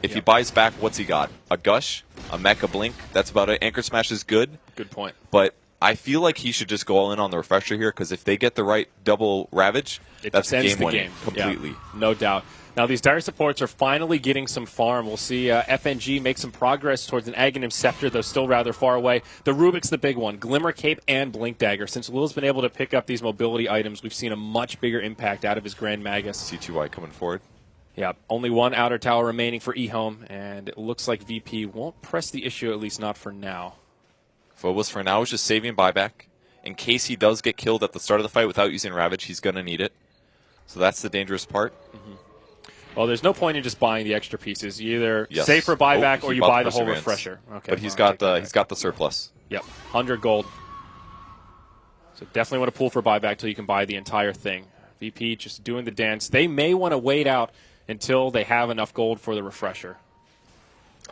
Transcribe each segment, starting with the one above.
If he buys back, what's he got? A Gush, a Mech, a Blink. That's about it. Anchor Smash is good. Good point. But I feel like he should just go all in on the Refresher here, because if they get the right double Ravage, that's game winning completely. Yeah, no doubt. Now, these Dire supports are finally getting some farm. We'll see FNG make some progress towards an Aghanim Scepter, though still rather far away. The Rubik's the big one. Glimmer Cape and Blink Dagger. Since Lil's been able to pick up these mobility items, we've seen a much bigger impact out of his Grand Magus. C2Y coming forward. Yeah, only one outer tower remaining for eHome, and it looks like VP won't press the issue, at least not for now. Phobos for now is just saving buyback. In case he does get killed at the start of the fight without using Ravage, he's going to need it. So that's the dangerous part. Mm-hmm. Well, there's no point in just buying the extra pieces. You either save for buyback or you buy the whole Refresher. Okay, but he's got the surplus. Yep, 100 gold. So definitely want to pull for buyback till you can buy the entire thing. VP just doing the dance. They may want to wait out until they have enough gold for the Refresher.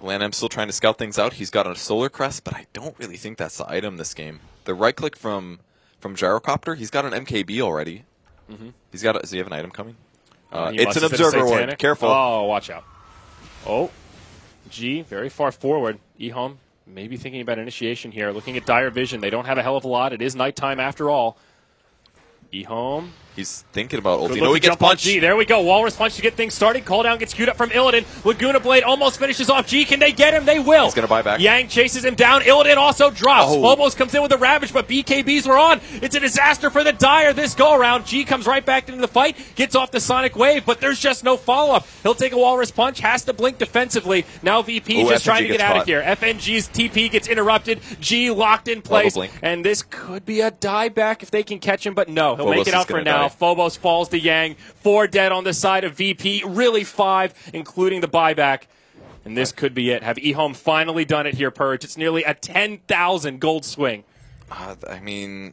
Lanham's still trying to scout things out. He's got a Solar Crest, but I don't really think that's the item this game. The right click from Gyrocopter, he's got an MKB already. Mm-hmm. Does he have an item coming? It's an Observer Ward. Careful. Oh, watch out. Oh, G, very far forward. eHome, maybe thinking about initiation here. Looking at Dire Vision. They don't have a hell of a lot. It is nighttime after all. eHome. He's thinking about ulti. No, he gets punched. G. There we go. Walrus Punch to get things started. Call down gets queued up from Illidan. Laguna Blade almost finishes off G. Can they get him? They will. He's going to buy back. Yang chases him down. Illidan also drops. Phobos comes in with a Ravage, but BKBs were on. It's a disaster for the Dire this go-around. G comes right back into the fight, gets off the Sonic Wave, but there's just no follow-up. He'll take a Walrus Punch, has to blink defensively. Now VP just trying to get out of here. FNG's TP gets interrupted. G locked in place, and this could be a dieback if they can catch him, but no. He'll make it out for now. Phobos falls to Yang. 4 dead on the side of VP. Really 5, including the buyback. And this could be it. Have eHome finally done it here, Purge? It's nearly a 10,000 gold swing. I mean,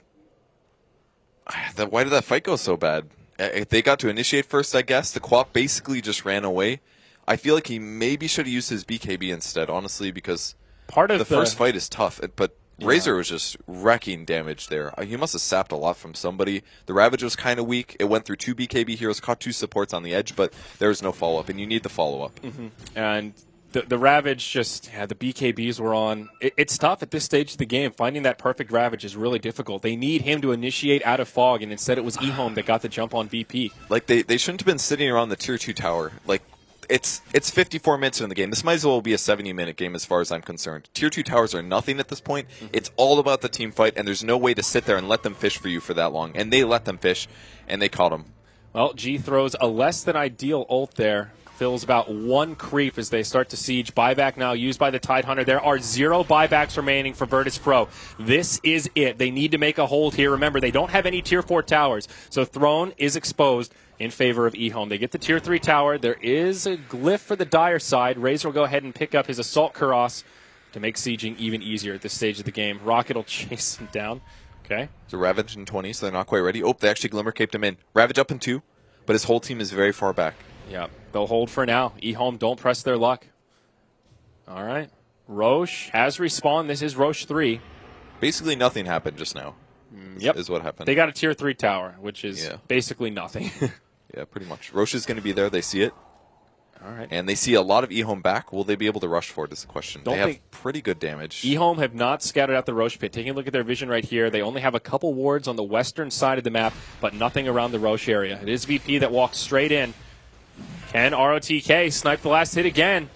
why did that fight go so bad? They got to initiate first, I guess. The Quap basically just ran away. I feel like he maybe should have used his BKB instead, honestly, because the first fight is tough. But Razor was just wrecking damage there. He must have sapped a lot from somebody. The Ravage was kind of weak. It went through 2 BKB heroes, caught 2 supports on the edge, but there was no follow-up, and you need the follow-up. Mm-hmm. And the Ravage just, the BKBs were on. It's tough at this stage of the game. Finding that perfect Ravage is really difficult. They need him to initiate out of Fog, and instead it was eHome that got the jump on VP. Like, they shouldn't have been sitting around the Tier 2 tower. Like, it's 54 minutes in the game. This might as well be a 70-minute game as far as I'm concerned. Tier 2 towers are nothing at this point. Mm-hmm. It's all about the team fight, and there's no way to sit there and let them fish for you for that long. And they let them fish, and they caught them. Well, G throws a less than ideal ult there. Fills about 1 creep as they start to siege. Buyback now used by the Tidehunter. There are 0 buybacks remaining for Virtus Pro. This is it. They need to make a hold here. Remember, they don't have any Tier 4 towers, so Throne is exposed in favor of eHome. They get the Tier 3 tower. There is a glyph for the Dire side. Razor will go ahead and pick up his Assault Kuros to make sieging even easier at this stage of the game. Rocket will chase him down. Okay. It's a Ravage in 20, so they're not quite ready. Oh, they actually Glimmer Caped him in. Ravage up in 2, but his whole team is very far back. Yeah, they'll hold for now. eHome don't press their luck. All right. Roche has respawned. This is Roche 3. Basically nothing happened just now. Is what happened. They got a Tier 3 tower, which is basically nothing. Yeah, pretty much. Roche is going to be there. They see it. All right. And they see a lot of eHome back. Will they be able to rush for it is the question. They have pretty good damage. eHome have not scouted out the Roche pit. Taking a look at their vision right here, they only have a couple wards on the western side of the map, but nothing around the Roche area. It is VP that walks straight in. Can ROTK snipe the last hit again?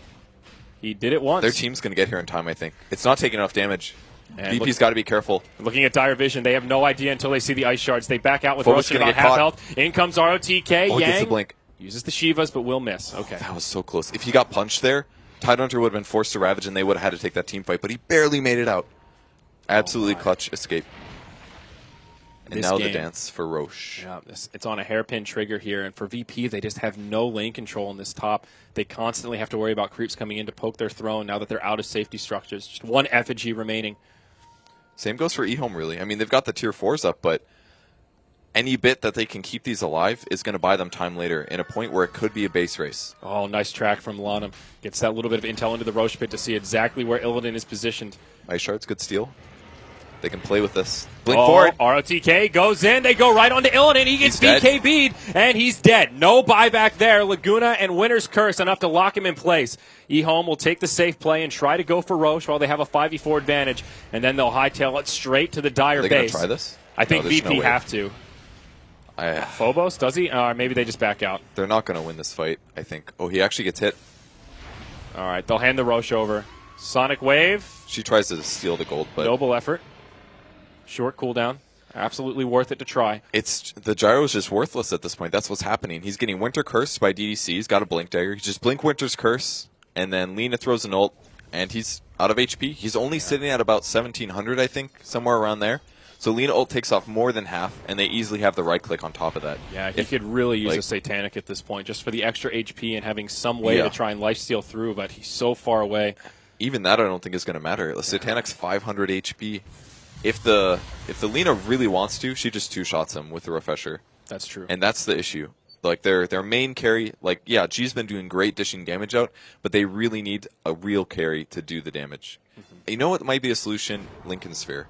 He did it once. Their team's going to get here in time, I think. It's not taking enough damage. And VP's got to be careful. Looking at Dire Vision, they have no idea until they see the ice shards. They back out with Roche at about half health. In comes ROTK. Yang gets the blink. Uses the Shivas, but will miss. Okay. That was so close. If he got punched there, Tidehunter would have been forced to Ravage, and they would have had to take that team fight. But he barely made it out. Absolutely clutch escape. And now the dance for Roche. Yeah, it's on a hairpin trigger here. And for VP, they just have no lane control in this top. They constantly have to worry about creeps coming in to poke their throne now that they're out of safety structures. Just 1 effigy remaining. Same goes for eHome, really. I mean, they've got the Tier 4s up, but any bit that they can keep these alive is going to buy them time later in a point where it could be a base race. Oh, nice track from Lanham. Gets that little bit of intel into the Roche pit to see exactly where Illidan is positioned. Ice Shards, good steal. They can play with this. Blink Oh, forward. ROTK goes in. They go right onto Illidan. He gets He's dead. BKB'd, and he's dead. No buyback there. Laguna and Winter's Curse enough to lock him in place. eHome will take the safe play and try to go for Roche while they have a 5v4 advantage, and then they'll hightail it straight to the Dire Are they going base. to try this? I think No, there's VP no way. have to. Phobos, does he? Or maybe they just back out. They're not going to win this fight, I think. Oh, he actually gets hit. All right, they'll hand the Roche over. Sonic Wave. She tries to steal the gold, but Noble effort. Short cooldown. Absolutely worth it to try. it's the gyro is just worthless at this point. That's what's happening. He's getting Winter Cursed by DDC. He's got a Blink Dagger. He just Blink Winter's Curse, and then Lina throws an ult, and he's out of HP. He's only sitting at about 1,700, I think, somewhere around there. So Lina ult takes off more than half, and they easily have the right click on top of that. Yeah, he could really use a Satanic at this point, just for the extra HP and having some way to try and lifesteal through, but he's so far away. Even that I don't think is going to matter. The Satanic's 500 HP. If the Lina really wants to, she just two-shots him with the Refresher. That's true. And that's the issue. Like, their main carry, like, yeah, G's been doing great dishing damage out, but they really need a real carry to do the damage. You know what might be a solution? Lincoln Sphere.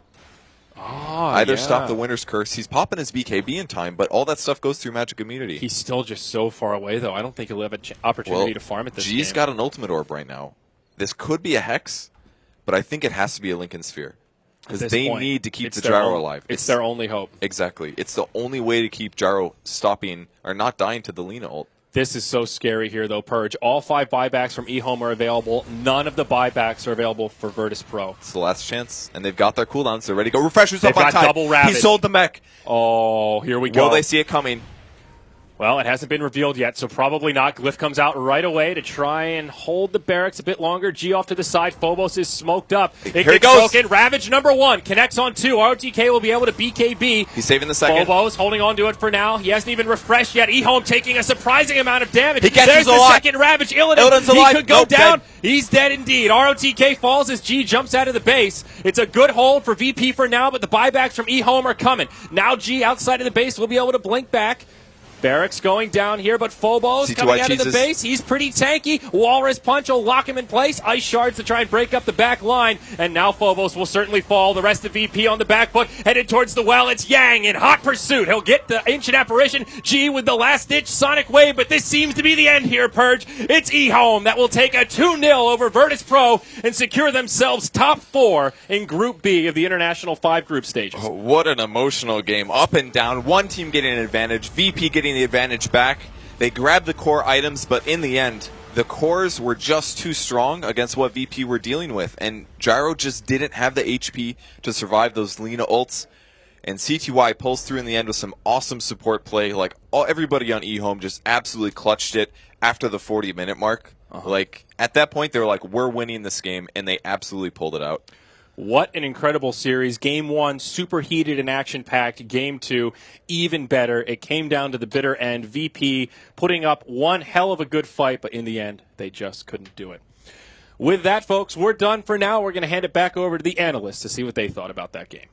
Either stop the Winter's Curse. He's popping his BKB in time, but all that stuff goes through Magic Immunity. He's still just so far away, though. I don't think he'll have an opportunity to farm at this G's game. got an Ultimate Orb right now. This could be a Hex, but I think it has to be a Lincoln Sphere. Because they need to keep the gyro alive. It's their only hope. Exactly. It's the only way to keep gyro stopping or not dying to the Lina ult. This is so scary here, though, Purge. All 5 buybacks from eHome are available. None of the buybacks are available for Virtus Pro. It's the last chance, and they've got their cooldowns. They're ready to go. Refreshers They've up on got time. double Ravage. He sold the mech. Oh, here we go. Will they see it coming? Well, it hasn't been revealed yet, so probably not. Glyph comes out right away to try and hold the barracks a bit longer. G off to the side. Phobos is smoked up. Here he goes. Broken. Ravage number 1. Connects on 2. ROTK will be able to BKB. He's saving the second. Phobos holding on to it for now. He hasn't even refreshed yet. eHome taking a surprising amount of damage. He catches There's a the lot. second Ravage. Illidan's He alive. could go Nope, down. dead. He's dead indeed. ROTK falls as G jumps out of the base. It's a good hold for VP for now, but the buybacks from eHome are coming. Now G outside of the base will be able to blink back. Barracks going down here, but Phobos C2I coming out of the cheeses. base. He's pretty tanky. Walrus Punch will lock him in place. Ice Shards to try and break up the back line. And now Phobos will certainly fall. The rest of VP on the back foot, headed towards the well. It's Yang in hot pursuit. He'll get the Ancient Apparition. G with the last-ditch Sonic Wave, but this seems to be the end here, Purge. It's eHome that will take a 2-0 over Virtus Pro and secure themselves top 4 in Group B of the International 5 group stages. Oh, what an emotional game. Up and down. One team getting an advantage. VP getting the advantage back. They grabbed the core items, but in the end, the cores were just too strong against what VP were dealing with. And Gyro just didn't have the HP to survive those Lina ults. And CTY pulls through in the end with some awesome support play. Like, everybody on eHome just absolutely clutched it after the 40-minute mark. Like, at that point, they were like, we're winning this game, and they absolutely pulled it out. What an incredible series. Game 1, super heated and action-packed. Game 2, even better. It came down to the bitter end. VP putting up one hell of a good fight, but in the end, they just couldn't do it. With that, folks, we're done for now. We're going to hand it back over to the analysts to see what they thought about that game.